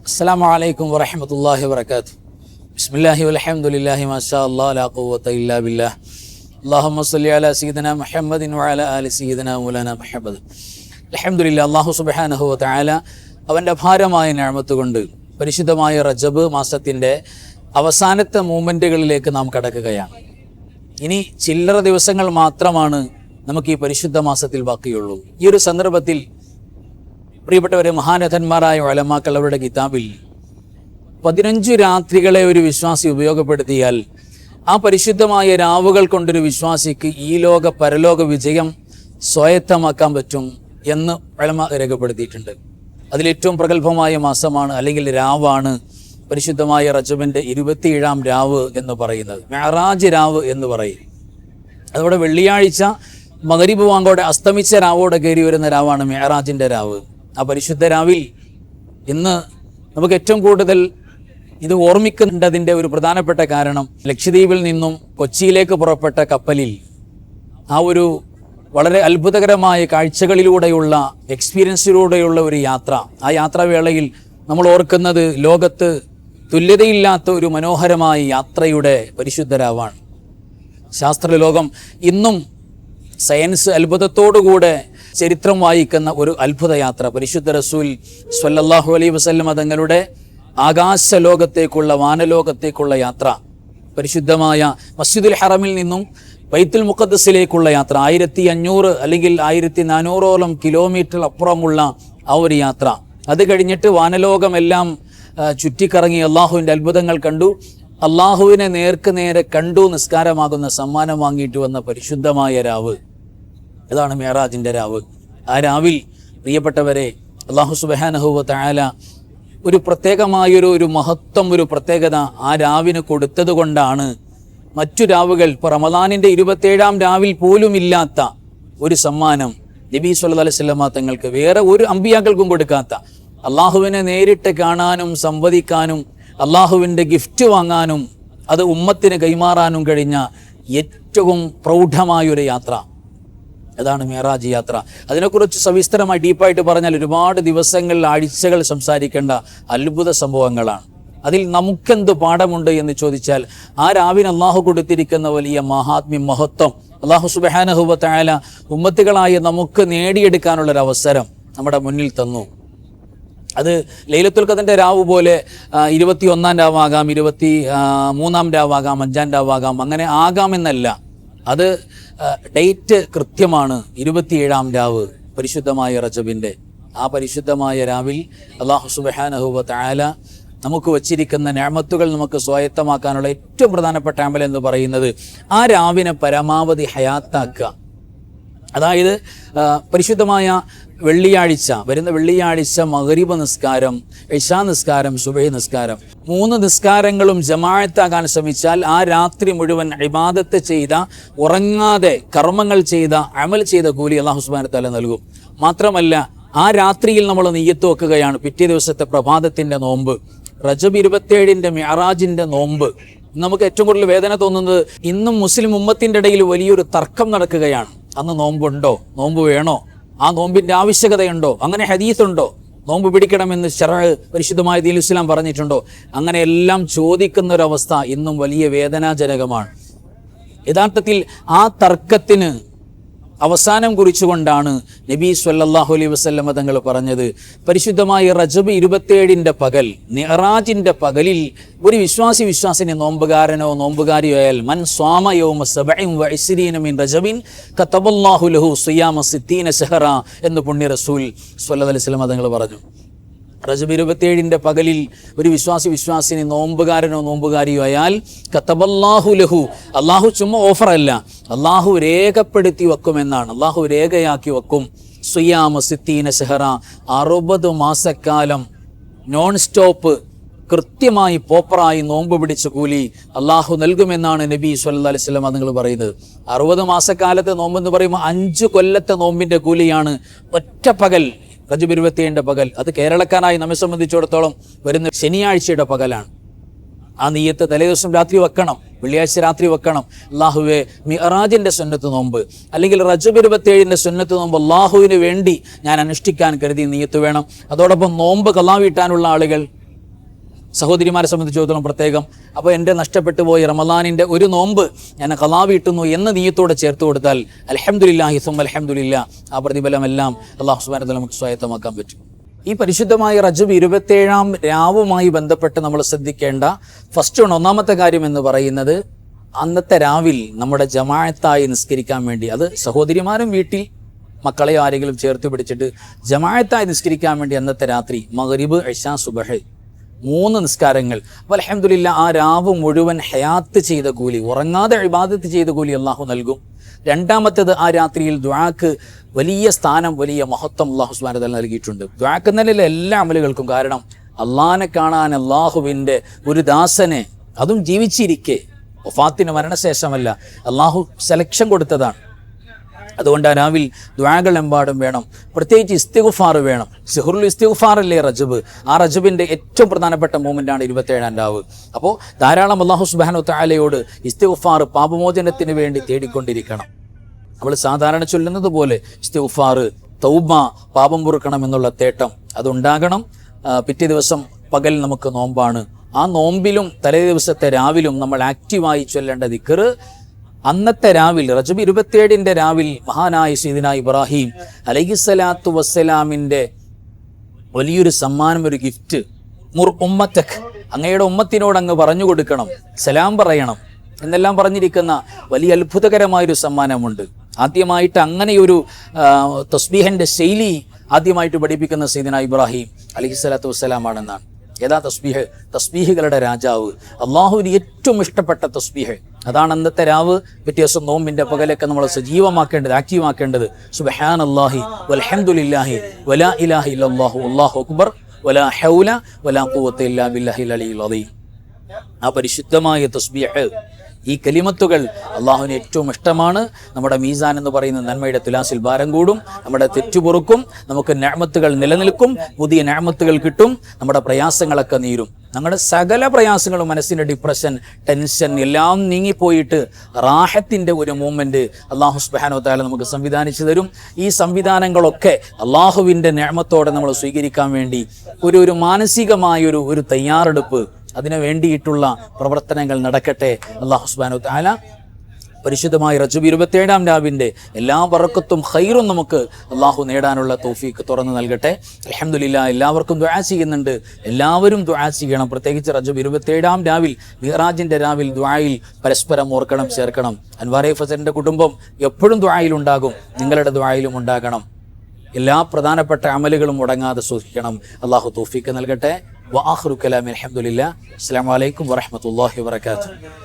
അസ്സലാമു അലൈക്കും വറഹ്മത്തുള്ളാഹി വബറകാതുഹു. ബിസ്മില്ലാഹി വൽഹംദുലില്ലാഹി മാഷാ അല്ലാഹ് ലാ ഖുവത ഇല്ലാ ബില്ലാഹ്. അല്ലാഹുമ്മ സ്വല്ലി അലാ സയ്യിദിനാ മുഹമ്മദിൻ വഅലാ ആലി സയ്യിദിനാ മൗലാനാ മുഹമ്മദ്. അൽഹംദുലില്ലാഹ്, അല്ലാഹു സുബ്ഹാനഹു വ തആല അവൻ്റെ അപാരമായ നിഅമത്ത് കൊണ്ട് പരിശുദ്ധമായ റജബ് മാസത്തിൻ്റെ അവസാനത്തെ മൂമെൻറ്റുകളിലേക്ക് നാം കടക്കുകയാണ്. ഇനി ചില്ലറ ദിവസങ്ങൾ മാത്രമാണ് നമുക്ക് ഈ പരിശുദ്ധ മാസത്തിൽ ബാക്കിയുള്ളൂ. ഈ ഒരു സന്ദർഭത്തിൽ പ്രിയപ്പെട്ടവരെ, മഹാരഥന്മാരായ ഉലമാക്കൾ അവരുടെ കിതാബിൽ 15 രാത്രികളെ ഒരു വിശ്വാസി ഉപയോഗപ്പെടുത്തിയാൽ ആ പരിശുദ്ധമായ രാവുകൾ കൊണ്ടൊരു വിശ്വാസിക്ക് ഈ ലോക പരലോക വിജയം സ്വായത്തമാക്കാൻ പറ്റും എന്ന് ഉലമാ രേഖപ്പെടുത്തിയിട്ടുണ്ട്. അതിലേറ്റവും പ്രഗത്ഭമായ മാസമാണ് അല്ലെങ്കിൽ രാവാണ് പരിശുദ്ധമായ റജബിൻ്റെ 27-ാം രാവ് എന്ന് പറയുന്നത്, മെഹറാജ് രാവ് എന്ന് പറയും. അതോടെ വെള്ളിയാഴ്ച മഗ്രിബ് വാങ്കോടെ അസ്തമിച്ച രാവോടെ കയറി വരുന്ന രാവാണ് മെഹറാജിൻ്റെ രാവ്. ആ പരിശുദ്ധ രാവിൽ ഇന്ന് നമുക്ക് ഏറ്റവും കൂടുതൽ ഇത് ഓർമ്മിക്കേണ്ടതിൻ്റെ ഒരു പ്രധാനപ്പെട്ട കാരണം, ലക്ഷദ്വീപിൽ നിന്നും കൊച്ചിയിലേക്ക് പുറപ്പെട്ട കപ്പലിൽ ആ ഒരു വളരെ അത്ഭുതകരമായ കാഴ്ചകളിലൂടെയുള്ള എക്സ്പീരിയൻസിലൂടെയുള്ള ഒരു യാത്ര. ആ യാത്രാവേളയിൽ നമ്മൾ ഓർക്കുന്നത് ലോകത്ത് തുല്യതയില്ലാത്ത ഒരു മനോഹരമായ യാത്രയുടെ പരിശുദ്ധ രാവാണ്. ശാസ്ത്രലോകം ഇന്നും സയൻസ് അത്ഭുതത്തോടുകൂടെ ചരിത്രം വായിക്കുന്ന ഒരു അത്ഭുത യാത്ര, പരിശുദ്ധ റസൂൽ സ്വല്ലല്ലാഹു അലൈഹി വസല്ലം തങ്ങളുടെ ആകാശ ലോകത്തേക്കുള്ള വാനലോകത്തേക്കുള്ള യാത്ര, പരിശുദ്ധമായ മസ്ജിദുൽ ഹറമിൽ നിന്നും ബൈത്തുൽ മുഖദ്ദസിലേക്കുള്ള യാത്ര, 1500 അല്ലെങ്കിൽ 1400ഓളം കിലോമീറ്റർ അപ്പുറമുള്ള ആ ഒരു യാത്ര. അത് കഴിഞ്ഞിട്ട് വാനലോകമെല്ലാം ചുറ്റിക്കറങ്ങി അള്ളാഹുവിൻ്റെ അത്ഭുതങ്ങൾ കണ്ടു, അള്ളാഹുവിനെ നേർക്ക് നേരെ കണ്ടു, നിസ്കാരമാകുന്ന സമ്മാനം വാങ്ങിയിട്ട് വന്ന പരിശുദ്ധമായ രാവ്, ഇതാണ് മെഹറാജിൻ്റെ രാവ്. ആ രാവിൽ പ്രിയപ്പെട്ടവരെ, അള്ളാഹു സുബ്ഹാനഹു വ തആല ഒരു പ്രത്യേകമായൊരു മഹത്വം, ഒരു പ്രത്യേകത ആ രാവിന് കൊടുത്തത് കൊണ്ടാണ് മറ്റു രാവുകൾ, ഇപ്പോൾ റമദാനിൻ്റെ 27-ാം രാവിൽ പോലും ഇല്ലാത്ത ഒരു സമ്മാനം നബി സല്ലല്ലാഹു അലൈഹി വസല്ലം തങ്ങൾക്ക് വേറെ ഒരു അമ്പിയാക്കൾക്കും കൊടുക്കാത്ത, അള്ളാഹുവിനെ നേരിട്ട് കാണാനും സംവദിക്കാനും അള്ളാഹുവിൻ്റെ ഗിഫ്റ്റ് വാങ്ങാനും അത് ഉമ്മത്തിന് കൈമാറാനും കഴിഞ്ഞ ഏറ്റവും പ്രൗഢമായൊരു യാത്ര, അതാണ് മെഹറാജ് യാത്ര. അതിനെക്കുറിച്ച് സവിസ്തരമായി ഡീപ്പായിട്ട് പറഞ്ഞാൽ ഒരുപാട് ദിവസങ്ങൾ, ആഴ്ചകൾ സംസാരിക്കേണ്ട അത്ഭുത സംഭവങ്ങളാണ്. അതിൽ നമുക്കെന്ത് പാഠമുണ്ട് എന്ന് ചോദിച്ചാൽ, ആ രാവിന് അള്ളാഹു കൊടുത്തിരിക്കുന്ന വലിയ മഹാത്മ്യം, മഹത്വം അള്ളാഹു സുബ്ഹാനഹു വ തആല ഉമ്മത്തുകളായ നമുക്ക് നേടിയെടുക്കാനുള്ളൊരവസരം നമ്മുടെ മുന്നിൽ തന്നു. അത് ലൈലത്തുൽ ഖദറിൻ്റെ രാവ് പോലെ 21-ാം രാവാകാം, 23-ാം രാവാകാം, 5-ാം രാവാകാം, അങ്ങനെ ആകാമെന്നല്ല. അത് ഡേറ്റ് കൃത്യമാണ്, 27-ാം രാവ് പരിശുദ്ധമായ റജബിൻ്റെ. ആ പരിശുദ്ധമായ രാവിൽ അല്ലാഹു സുബ്ഹാനഹു വ തആല നമുക്ക് വച്ചിരിക്കുന്ന നിഅമത്തുകൾ നമുക്ക് സ്വായത്തമാക്കാനുള്ള ഏറ്റവും പ്രധാനപ്പെട്ട അമൽ എന്ന് പറയുന്നത് ആ രാവിനെ പരമാവധി ഹയാത്താക്കുക. അതായത് പരിശുദ്ധമായ വെള്ളിയാഴ്ച, വരുന്ന വെള്ളിയാഴ്ച മഗ്രിബ് നിസ്കാരം, ഇശാ നിസ്കാരം, സുബഹി നിസ്കാരം, 3 നിസ്കാരങ്ങളും ജമാഅത്താകാൻ ശ്രമിച്ചാൽ ആ രാത്രി മുഴുവൻ ഇബാദത്ത് ചെയ്ത, ഉറങ്ങാതെ കർമ്മങ്ങൾ ചെയ്ത, അമൽ ചെയ്ത കൂലി അല്ലാഹു സുബ്ഹാനഹു വ തആല നൽകും. മാത്രമല്ല ആ രാത്രിയിൽ നമ്മൾ നിയ്യത്ത് വെക്കുകയാണ് പിറ്റേ ദിവസത്തെ പ്രഭാതത്തിൻ്റെ നോമ്പ്, റജബ് 27-ന്റെ മിഅറാജിൻ്റെ നോമ്പ്. നമുക്ക് ഏറ്റവും കൂടുതൽ വേദന തോന്നുന്നത്, ഇന്നും മുസ്ലിം ഉമ്മത്തിൻ്റെ ഇടയിൽ വലിയൊരു തർക്കം നടക്കുകയാണ്. അന്ന് നോമ്പുണ്ടോ, നോമ്പ് വേണോ, ആ നോമ്പിൻ്റെ ആവശ്യകതയുണ്ടോ, അങ്ങനെ ഹദീസുണ്ടോ, നോമ്പ് പിടിക്കണമെന്ന് ശറഅ് പരിശുദ്ധമായ ദീനുൽ ഇസ്ലാം പറഞ്ഞിട്ടുണ്ടോ, അങ്ങനെ എല്ലാം ചോദിക്കുന്ന ഒരവസ്ഥ ഇന്നും വലിയ വേദനാജനകമാണ്. യഥാർത്ഥത്തിൽ ആ തർക്കത്തിന് അവസാനം കുറിച്ചുകൊണ്ടാണ് നബി സ്വല്ലല്ലാഹു അലൈഹി വസല്ലം തങ്ങൾ പറഞ്ഞത്, പരിശുദ്ധമായ റജബ് 27-ന്റെ പകൽ, മിഅറാജിൻ്റെ പകലിൽ ഒരു വിശ്വാസിനി നോമ്പുകാരനോ നോമ്പുകാരിയോ ആയാൽ, മൻ സ്വാമ യൗമ 27 മിൻ റജബിൻ കതബല്ലാഹു ലഹു സിയാമ 60 ശഹറ എന്ന് പുണ്യ റസൂൽ സ്വല്ലല്ലാഹു അലൈഹി വസല്ലം തങ്ങൾ പറഞ്ഞു. റജബ് 27-ന്റെ പകലിൽ ഒരു വിശ്വാസിനി നോമ്പുകാരനോ നോമ്പുകാരിയോ ആയാൽ കതബല്ലാഹു ലഹു, അള്ളാഹു ചുമ്മാ ഓഫറല്ല, അള്ളാഹു രേഖപ്പെടുത്തി വെക്കുമെന്നാണ്, അള്ളാഹു രേഖയാക്കി വെക്കും. സിയാമ 60 ശഹറ, 60 മാസക്കാലം നോൺ സ്റ്റോപ്പ് കൃത്യമായി പ്രോപ്പറായി നോമ്പ് പിടിച്ച കൂലി അള്ളാഹു നൽകുമെന്നാണ് നബി സ്വല്ലല്ലാഹു അലൈഹി വസല്ലം നിങ്ങൾ പറയുന്നത്. 60 മാസക്കാലത്തെ നോമ്പെന്ന് പറയുമ്പോൾ 5 കൊല്ലത്തെ നോമ്പിൻ്റെ കൂലിയാണ് ഒറ്റ പകൽ, റജബ് 27-ന്റെ പകൽ. അത് കേരളക്കാരായി നമ്മെ സംബന്ധിച്ചിടത്തോളം വരുന്ന ശനിയാഴ്ചയുടെ പകലാണ്. ആ നിയ്യത്ത് തലേദിവസം രാത്രി വെക്കണം, വെള്ളിയാഴ്ച രാത്രി വെക്കണം. അള്ളാഹുവെ മിഅറാജിൻ്റെ സുന്നത്ത് നോമ്പ് അല്ലെങ്കിൽ റജബ് 27-ന്റെ സുന്നത്ത് നോമ്പ് അള്ളാഹുവിന് വേണ്ടി ഞാൻ അനുഷ്ഠിക്കാൻ കരുതി നിയ്യത്ത് വേണം. അതോടൊപ്പം നോമ്പ് ഖളാ വീട്ടാനുള്ള ആളുകൾ സഹോദരിമാരെ സംബന്ധിച്ചിടത്തോളം പ്രത്യേകം. അപ്പോൾ എൻ്റെ നഷ്ടപ്പെട്ടു പോയി റമദാനിൻ്റെ ഒരു നോമ്പ് ഞാൻ ഖളാ വീട്ടുന്നു എന്ന നിയ്യത്തോടെ ചേർത്ത് കൊടുത്താൽ അൽഹംദുലില്ലാഹി സുമ്മ അൽഹംദുലില്ലാ, ആ പ്രതിഫലമെല്ലാം അല്ലാഹു സുബ്ഹാനഹു വ തആല നമുക്ക് സ്വായത്തമാക്കാൻ പറ്റും. ഈ പരിശുദ്ധമായ റജബ് 27-ാം രാവുമായി ബന്ധപ്പെട്ട് നമ്മൾ ശ്രദ്ധിക്കേണ്ട ഒന്നാമത്തെ കാര്യം എന്ന് പറയുന്നത്, അന്നത്തെ രാവിൽ നമ്മുടെ ജമാഅത്തായി നിസ്കരിക്കാൻ വേണ്ടി, അത് സഹോദരിമാരും വീട്ടിൽ മക്കളെ ആരെങ്കിലും ചേർത്ത് പിടിച്ചിട്ട് ജമാഅത്തായി നിസ്കരിക്കാൻ വേണ്ടി അന്നത്തെ രാത്രി മഗ്രിബ്, ഇശാ, സുബ്ഹ് 3 നിസ്കാരങ്ങൾ. അപ്പോൾ അൽഹംദുലില്ലാ ആ രാവ് മുഴുവൻ ഹയാത്ത് ചെയ്ത കൂലി, ഉറങ്ങാതെ ഇബാദത്ത് ചെയ്ത കൂലി അള്ളാഹു നൽകും. രണ്ടാമത്തേത്, ആ രാത്രിയിൽ ദുആക്ക് വലിയ സ്ഥാനം, വലിയ മഹത്വം അല്ലാഹു സുബ്ഹാനഹു വ തആല നൽകിയിട്ടുണ്ട്. ദുആക്ക് എന്നല്ല എല്ലാ അമലുകൾക്കും. കാരണം അള്ളാഹിനെ കാണാൻ അള്ളാഹുവിൻ്റെ ഒരു ദാസനെ, അതും ജീവിച്ചിരിക്കെ, വഫാത്തിന് മരണശേഷമല്ല, അള്ളാഹു സെലക്ഷൻ കൊടുത്തതാണ്. അതുകൊണ്ട് ആ രാവിൽ ദുആകളെമ്പാടും വേണം. പ്രത്യേകിച്ച് ഇസ്തിഗ്ഫാർ വേണം. സിഹ്റുൽ ഇസ്തിഗ്ഫാർ അല്ലേ റജബ്. ആ റജബിൻ്റെ ഏറ്റവും പ്രധാനപ്പെട്ട മൂമെൻ്റാണ് 27-ാം രാവ്. അപ്പോൾ ധാരാളം അല്ലാഹു സുബ്ഹാനഹു വ തആലയോട് ഇസ്തിഗ്ഫാർ, പാപമോചനത്തിന് വേണ്ടി തേടിക്കൊണ്ടിരിക്കണം. നമ്മൾ സാധാരണ ചൊല്ലുന്നത് പോലെ ഇസ്തിഗ്ഫാർ, തൗബ, പാപം പൊറുക്കണം എന്നുള്ള തേട്ടം അതുണ്ടാകണം. പിറ്റേ ദിവസം പകൽ നമുക്ക് നോമ്പാണ്. ആ നോമ്പിലും തലേ ദിവസത്തെ രാവിലും നമ്മൾ ആക്റ്റീവായി ചൊല്ലേണ്ട ദിക്ർ, അന്നത്തെ രാവിൽ റജബ് 27-ന്റെ രാവിൽ മഹാനായ സയ്യിദുനാ ഇബ്രാഹിം അലൈഹിസ്സലാത്തു വസ്സലാമിൻ്റെ വലിയൊരു സമ്മാനം, ഒരു ഗിഫ്റ്റ്, മുർ ഉമ്മത്തക്, അങ്ങയുടെ ഉമ്മത്തിനോട് അങ്ങ് പറഞ്ഞു കൊടുക്കണം, സലാം പറയണം എന്നെല്ലാം പറഞ്ഞിരിക്കുന്ന വലിയ അത്ഭുതകരമായൊരു സമ്മാനമുണ്ട്. ആദ്യമായിട്ട് അങ്ങനെയൊരു തസ്ബീഹിൻ്റെ ശൈലി ആദ്യമായിട്ട് പഠിപ്പിക്കുന്ന സയ്യിദുനാ ഇബ്രാഹിം അലൈഹിസ്സലാത്തു വസ്സലാമാണെന്നാണ്. ഏതാ തസ്ബീഹ്? തസ്ബീഹുകളുടെ രാജാവ്, അള്ളാഹുവിന് ഏറ്റവും ഇഷ്ടപ്പെട്ട തസ്ബീഹ്. അതാണ് അന്നത്തെ രാവ്. പിറ്റേ ദിവസം നോമ്പിൻ്റെ പകലൊക്കെ നമ്മൾ സജീവമാക്കേണ്ടത്, ആക്റ്റീവാക്കേണ്ടത്. സുബ്ഹാനല്ലാഹി വൽഹംദുലില്ലാഹി വലാ ഇലാഹ ഇല്ലല്ലാഹു അല്ലാഹു അക്ബർ വലാ ഹൗല വലാ ഖുവത ഇല്ലാ ബില്ലാഹിൽ അലിയിൽ അദീം. ആ പരിശുദ്ധമായ തസ്ബീഹ്, ഈ കലിമത്തുകൾ അള്ളാഹുവിന് ഏറ്റവും ഇഷ്ടമാണ്. നമ്മുടെ മീസാൻ എന്ന് പറയുന്ന നന്മയുടെ തുലാസിൽ ഭാരം കൂടും, നമ്മുടെ തെറ്റുപൊറുക്കും, നമുക്ക് നിഅമത്തുകൾ നിലനിൽക്കും, പുതിയ നിഅമത്തുകൾ കിട്ടും, നമ്മുടെ പ്രയാസങ്ങളൊക്കെ നീരും. നമ്മുടെ സകല പ്രയാസങ്ങളും, മനസ്സിൻ്റെ ഡിപ്രഷൻ, ടെൻഷൻ എല്ലാം നീങ്ങിപ്പോയിട്ട് റാഹത്തിൻ്റെ ഒരു മൂമെൻറ്റ് അല്ലാഹു സുബ്ഹാനഹു വ തആല നമുക്ക് സംവിധാനിച്ചു തരും. ഈ സംവിധാനങ്ങളൊക്കെ അള്ളാഹുവിൻ്റെ നിഅമത്തോടെ നമ്മൾ സ്വീകരിക്കാൻ വേണ്ടി ഒരു മാനസികമായൊരു തയ്യാറെടുപ്പ്, അതിനു വേണ്ടിയിട്ടുള്ള പ്രവർത്തനങ്ങൾ നടക്കട്ടെ. അല്ലാഹു സുബ്ഹാനഹു വ തആല പരിശുദ്ധമായ റജബ് 27-ാം രാവിൻ്റെ എല്ലാ ബറക്കത്തും ഖൈറും നമുക്ക് അള്ളാഹു നേടാനുള്ള തൗഫീഖ് തുറന്നു നൽകട്ടെ. അൽഹംദുലില്ലാ, എല്ലാവർക്കും ദുആ ചെയ്യുന്നുണ്ട്. എല്ലാവരും ദുആ ചെയ്യണം. പ്രത്യേകിച്ച് റജബ് 27-ാം രാവിൽ, മിഅ്റാജിൻ്റെ രാവിൽ ദുആയിൽ പരസ്പരം ഓർക്കണം, ചേർക്കണം. അൻവാർ ഫസലിൻ്റെ കുടുംബം എപ്പോഴും ദുആയിൽ ഉണ്ടാകും, നിങ്ങളുടെ ദുആയിലും ഉണ്ടാകണം. എല്ലാ പ്രധാനപ്പെട്ട അമലുകളും മുടങ്ങാതെ സൂക്ഷിക്കണം. അള്ളാഹു തൗഫീഖ് നൽകട്ടെ. വആഖിറു കലാമി അൽഹംദുലില്ലാ. അസ്സലാമു അലൈക്കും വറഹ്മത്തുള്ളാഹി വബറകാതുഹു.